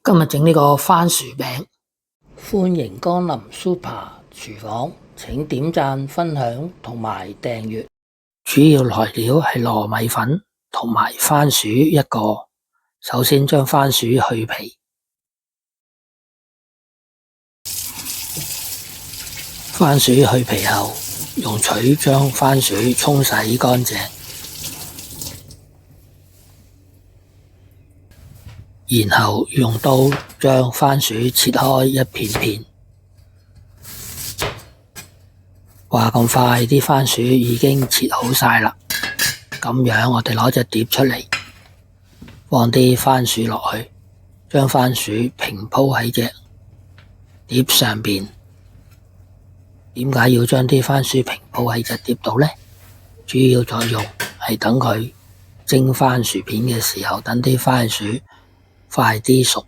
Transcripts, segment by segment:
今日整呢個番薯餅，歡迎光臨 Super 廚房，請點讚、分享同埋訂閱。主要來料係糯米粉同埋番薯一個。首先將番薯去皮，番薯去皮後，用錘將番薯沖洗乾淨，然後用刀將番薯切開一片片。話咁快，啲番薯已經切好晒啦。咁樣我哋攞隻碟出嚟，放啲番薯落去，將番薯平鋪喺隻碟上邊。點解要將啲番薯平鋪喺隻碟度呢？主要作用係等佢蒸番薯片嘅時候，等啲番薯快啲熟。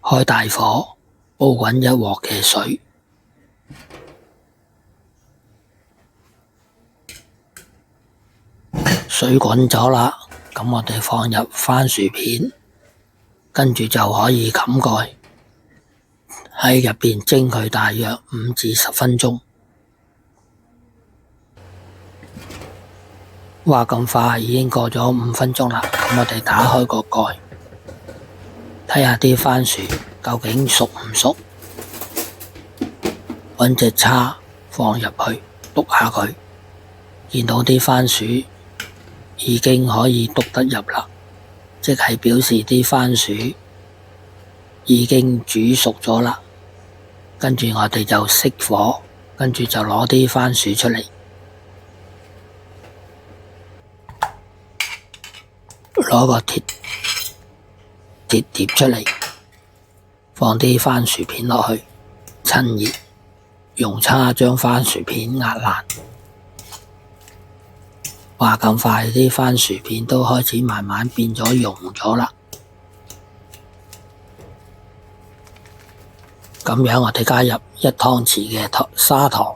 開大火，煲滾一鑊嘅水，水滾咗啦，咁我哋放入番薯片，跟住就可以冚蓋，喺入邊蒸佢大約5至10分鐘。話咁快，已經過咗5分鐘啦，咁我哋打開個蓋，睇下啲番薯究竟熟唔熟。揾隻叉放入去，篤下佢，見到啲番薯已經可以篤得入啦，即係表示啲番薯已經煮熟咗啦。跟住我哋就熄火，跟住就攞啲番薯出嚟，攞個鐵碟出嚟，放啲番薯片落去，趁熱用叉將番薯片壓爛。話咁快，啲番薯片都開始慢慢變咗溶咗啦。咁樣我哋加入1湯匙嘅砂糖，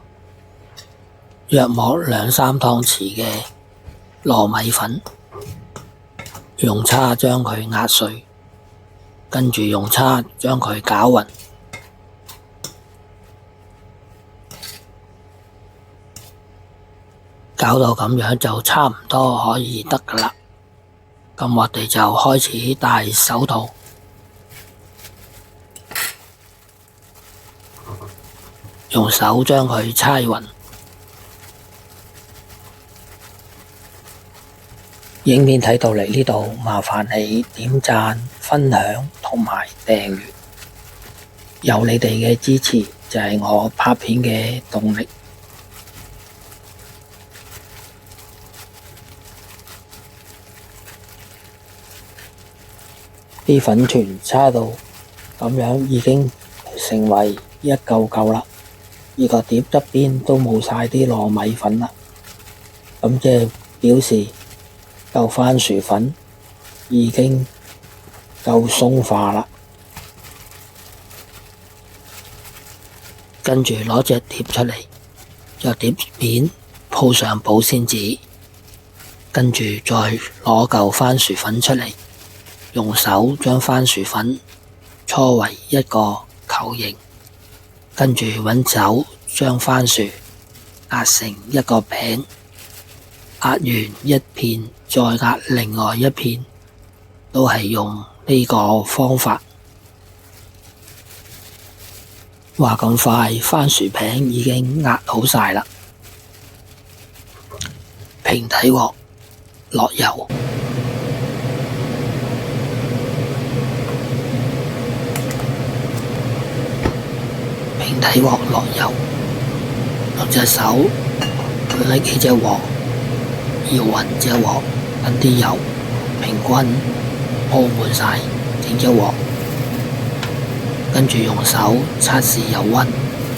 約莫2-3湯匙嘅糯米粉，用叉將佢壓碎，跟住用叉將佢攪勻。搞到咁樣就差唔多可以得㗎啦。咁我哋就開始戴手套，用手將佢搓勻。影片睇到嚟呢度，麻煩你點讚、分享同埋訂閱。有你哋嘅支持就係我拍片嘅動力。啲粉團搓到咁樣已經成為一嚿嚿啦，呢個碟側邊都冇晒啲糯米粉啦，咁即係表示嚿番薯粉已經夠鬆化啦。跟住攞隻碟出嚟，隻碟面鋪上保鮮紙，跟住再攞嚿番薯粉出嚟，用手將番薯粉搓為一個球形，跟住揾手將番薯壓成一個餅，壓完一片再壓另外一片，都係用呢個方法。話咁快，番薯餅已經壓好晒啦。平底鑊落油，平底鑊落油，用隻手拎起隻鑊，搖勻隻鑊，等啲油平均鋪滿晒整隻鑊，跟住用手測試油溫，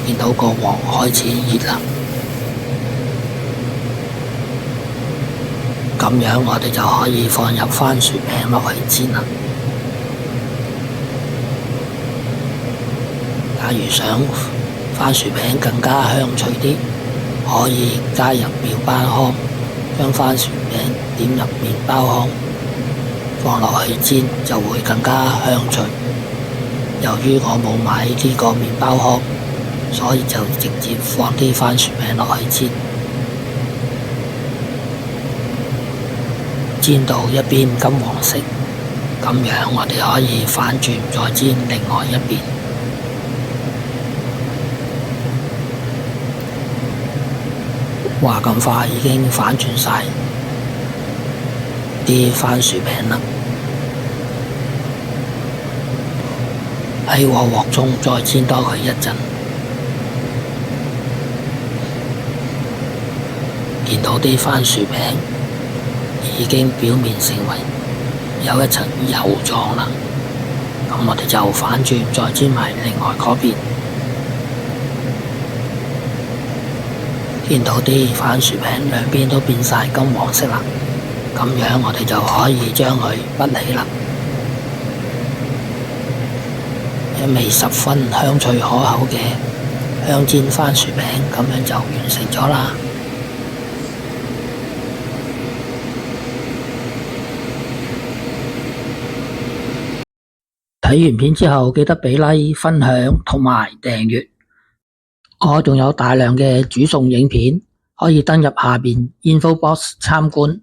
見到個鑊開始熱啦。咁樣我哋就可以放入番薯餅落去煎啦。假如想番薯餅更加香脆啲，可以加入麵包糠，將番薯餅點入麵包糠，放落去煎就會更加香脆。由於我冇買呢個麵包殼，所以就直接放啲番薯餅落去煎，煎到一邊金黃色，咁樣我哋可以反轉再煎另外一邊。話咁快已經反轉晒啲番薯餅啦，喺個鑊中再煎多佢一陣，見到啲番薯餅已經表面成為有一層油狀啦，咁我哋就反轉再煎埋另外嗰邊。見到啲番薯餅兩邊都變晒金黃色啦，咁樣我哋就可以將佢潷起啦。一味十分香脆可口嘅香煎番薯餅咁樣就完成咗啦。睇完片之後記得俾 like、分享同埋訂閱。我仲有大量嘅煮餸影片，可以登入下邊 info box 參觀。